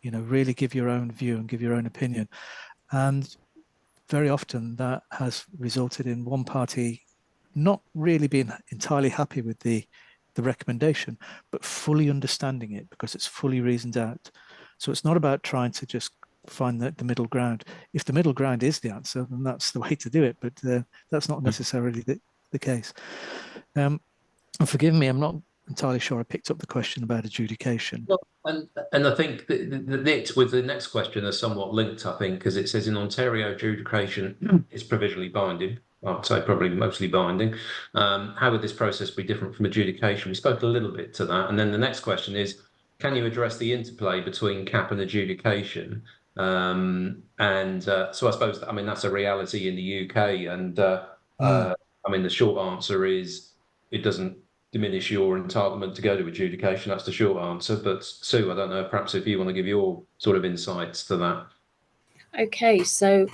[SPEAKER 2] Really give your own view and give your own opinion. And very often that has resulted in one party not really being entirely happy with the recommendation, but fully understanding it because it's fully reasoned out. So it's not about trying to just find the middle ground. If the middle ground is the answer, then that's the way to do it, but that's not necessarily the case. And forgive me, I'm not entirely sure I picked up the question about adjudication.
[SPEAKER 1] Well, and I think the next with the next question are somewhat linked, I think, because it says in Ontario adjudication is provisionally binding. I'd say probably mostly binding. How would this process be different from adjudication? We spoke a little bit to that. And then the next question is, can you address the interplay between cap and adjudication? So I suppose, I mean, that's a reality in the UK. And I mean, the short answer is it doesn't diminish your entitlement to go to adjudication. That's the short answer. But Sue, I don't know, perhaps if you want to give your sort of insights to that.
[SPEAKER 3] Okay, so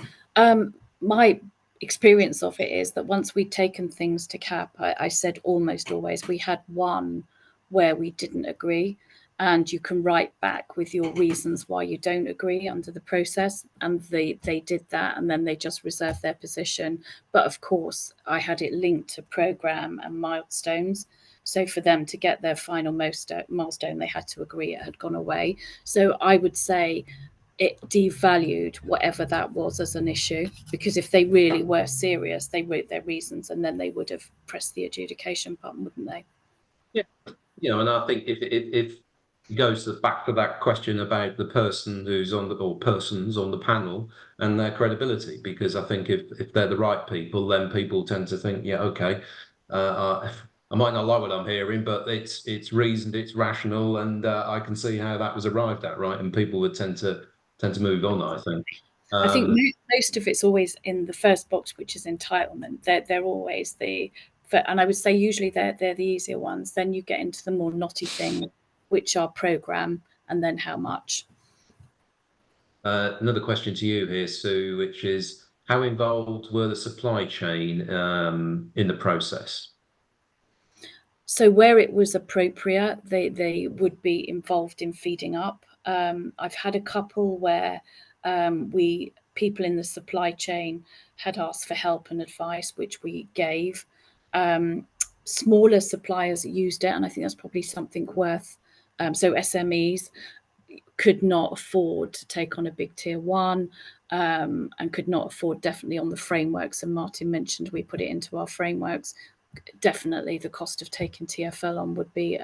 [SPEAKER 3] my experience of it is that once we'd taken things to cap, I said almost always we had one where we didn't agree, and you can write back with your reasons why you don't agree under the process, and they did that, and then they just reserved their position. But of course, I had it linked to program and milestones. So for them to get their final milestone, they had to agree it had gone away. So I would say it devalued whatever that was as an issue, because if they really were serious, they wrote their reasons and then they would have pressed the adjudication button, wouldn't they?
[SPEAKER 1] Yeah, and I think if it goes back to that question about the person who's on the or persons on the panel and their credibility, because I think if they're the right people, then people tend to think, yeah, okay, I might not like what I'm hearing, but it's reasoned, it's rational, and I can see how that was arrived at, right? And people would tend to move on, I think.
[SPEAKER 3] I think most of it's always in the first box, which is entitlement. They're always and I would say usually they're the easier ones. Then you get into the more knotty things, which are program and then how much.
[SPEAKER 1] Another question to you here, Sue, which is how involved were the supply chain in the process?
[SPEAKER 3] So where it was appropriate, they would be involved in feeding up. I've had a couple where people in the supply chain had asked for help and advice, which we gave. Smaller suppliers used it, and I think that's probably something worth. So SMEs could not afford to take on a big tier one, and could not afford definitely on the frameworks. And Martin mentioned we put it into our frameworks. Definitely the cost of taking TFL on would be,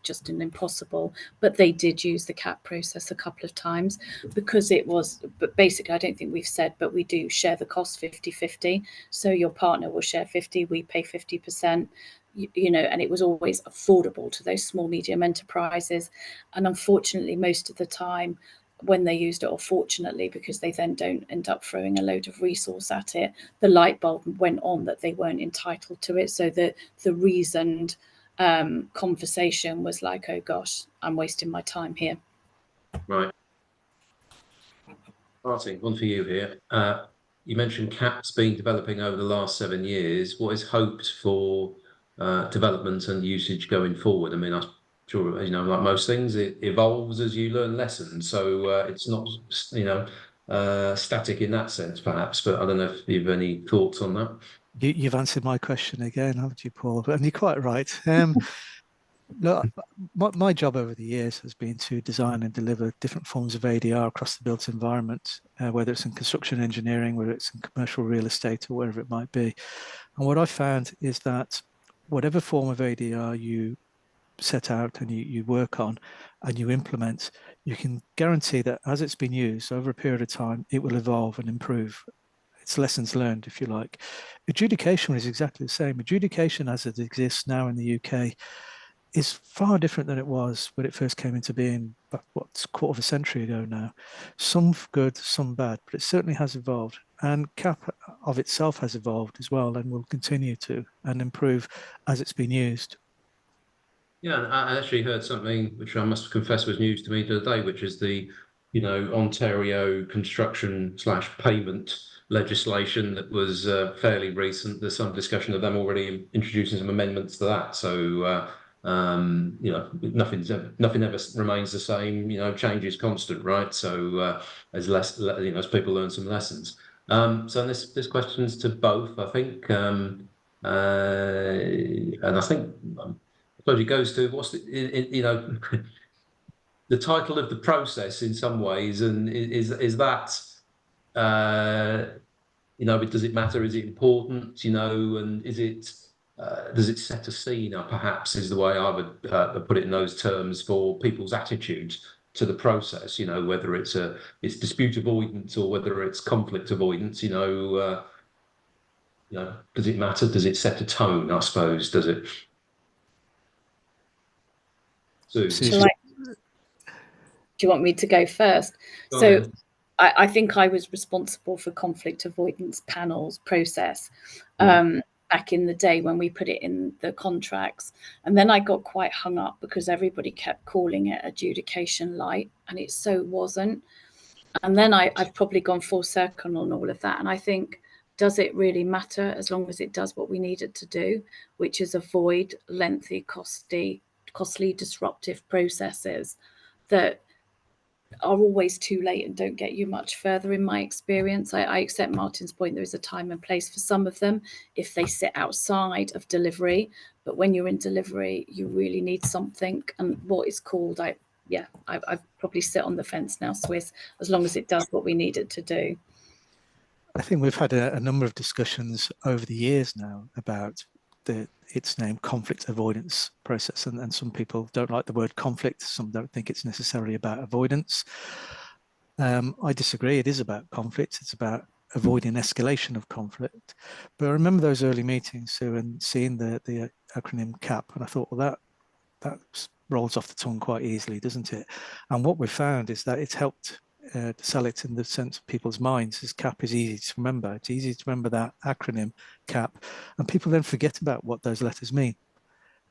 [SPEAKER 3] just an impossible. But they did use the cap process a couple of times because it was, but basically, I don't think we've said, but we do share the cost 50-50. So your partner will share 50, we pay 50%. And it was always affordable to those small, medium enterprises. And unfortunately, most of the time, when they used it, or fortunately, because they then don't end up throwing a load of resource at it, the light bulb went on that they weren't entitled to it. So the reasoned conversation was like, oh gosh, I'm wasting my time here.
[SPEAKER 1] Right. Martin, one for you here. You mentioned CAP's been developing over the last 7 years. What is hoped for development and usage going forward? I mean, I'm sure, like most things, it evolves as you learn lessons. So it's not, static in that sense, perhaps. But I don't know if you have any thoughts on that.
[SPEAKER 2] You've answered my question again, haven't you, Paul? And you're quite right. Look, my job over the years has been to design and deliver different forms of ADR across the built environment, whether it's in construction engineering, whether it's in commercial real estate, or wherever it might be. And what I found is that whatever form of ADR you set out and you work on and you implement, you can guarantee that as it's been used over a period of time, it will evolve and improve. It's lessons learned, if you like. Adjudication is exactly the same. Adjudication as it exists now in the UK is far different than it was when it first came into being, what's a quarter of a century ago now. Some good, some bad, but it certainly has evolved. And CAP of itself has evolved as well and will continue to and improve as it's been used.
[SPEAKER 1] Yeah, I actually heard something which I must confess was news to me the other day, which is the, Ontario construction/payment legislation that was fairly recent. There's some discussion of them already introducing some amendments to that. So, nothing ever remains the same. Change is constant, right? So as people learn some lessons. So this question's to both, I think. And I think, I suppose it goes to what's the title of the process in some ways, and is that does it matter? Is it important? And is it does it set a scene? Perhaps is the way I would put it in those terms for people's attitudes to the process. Whether it's dispute avoidance or whether it's conflict avoidance. Does it matter? Does it set a tone? I suppose. Does it? So,
[SPEAKER 2] Susan.
[SPEAKER 3] Do you want me to go first? So I think I was responsible for conflict avoidance panels process back in the day when we put it in the contracts. And then I got quite hung up because everybody kept calling it adjudication light, and it so wasn't. And then I've probably gone full circle on all of that. And I think, does it really matter as long as it does what we need it to do, which is avoid lengthy, costly, disruptive processes that are always too late and don't get you much further in my experience. I accept Martin's point. There is a time and place for some of them if they sit outside of delivery. But when you're in delivery, you really need something. And what is called, I probably sit on the fence now, Swiss, as long as it does what we need it to do.
[SPEAKER 2] I think we've had a number of discussions over the years now about its name, conflict avoidance process, and some people don't like the word conflict. Some don't think it's necessarily about avoidance. I disagree. It is about conflict. It's about avoiding escalation of conflict. But I remember those early meetings, Sue, and seeing the acronym CAP, and I thought, well, that rolls off the tongue quite easily, doesn't it? And what we've found is that it's helped to sell it in the sense of people's minds, as CAP is easy to remember. It's easy to remember that acronym CAP, and people then forget about what those letters mean.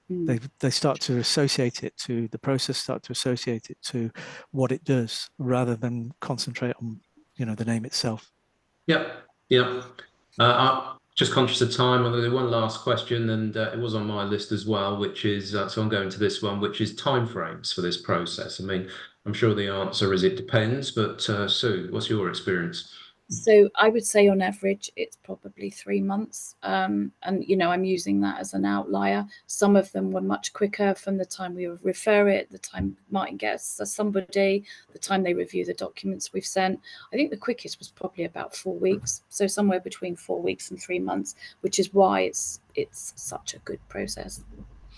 [SPEAKER 2] They start to associate it to the process, start to associate it to what it does, rather than concentrate on the name itself.
[SPEAKER 1] Yeah. I'm just conscious of time. I'm going to do one last question, and it was on my list as well, which is so I'm going to this one, which is timeframes for this process. I mean, I'm sure the answer is it depends, but Sue, what's your experience?
[SPEAKER 3] So I would say on average, it's probably 3 months. And, I'm using that as an outlier. Some of them were much quicker from the time we refer it, the time Martin gets somebody, the time they review the documents we've sent. I think the quickest was probably about 4 weeks. So somewhere between 4 weeks and 3 months, which is why it's such a good process.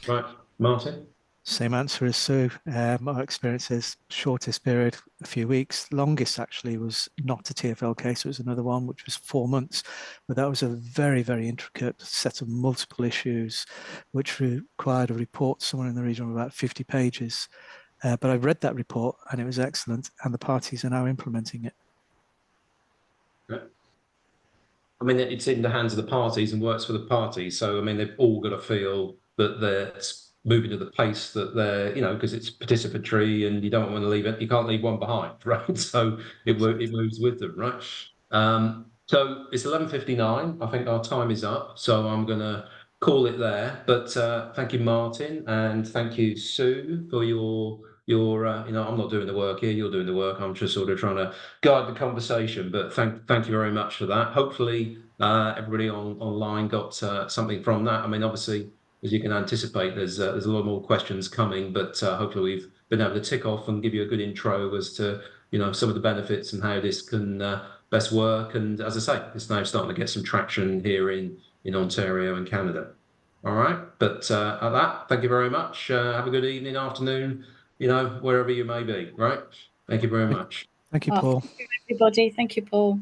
[SPEAKER 1] Right, Martin?
[SPEAKER 2] Same answer as Sue. My experience is shortest period, a few weeks. Longest actually was not a TfL case. It was another one, which was 4 months. But that was a very, very intricate set of multiple issues, which required a report somewhere in the region of about 50 pages. But I read that report and it was excellent. And the parties are now implementing it.
[SPEAKER 1] Okay. I mean, it's in the hands of the parties and works for the parties. So, I mean, they've all got to feel that they're moving at the pace that they're, because it's participatory and you don't want to leave it. You can't leave one behind, right? So it moves with them, right? So it's 11:59. I think our time is up. So I'm going to call it there. But thank you, Martin, and thank you, Sue, for your I'm not doing the work here. You're doing the work. I'm just sort of trying to guide the conversation. But thank you very much for that. Hopefully, everybody online got something from that. I mean, obviously, as you can anticipate, there's a lot more questions coming, but hopefully we've been able to tick off and give you a good intro as to some of the benefits and how this can best work. And as I say, it's now starting to get some traction here in Ontario and Canada. All right, but at that, thank you very much. Have a good evening, afternoon, wherever you may be. Right, thank you very much.
[SPEAKER 2] Thank you, Paul.
[SPEAKER 3] Thank you, everybody. Thank you, Paul.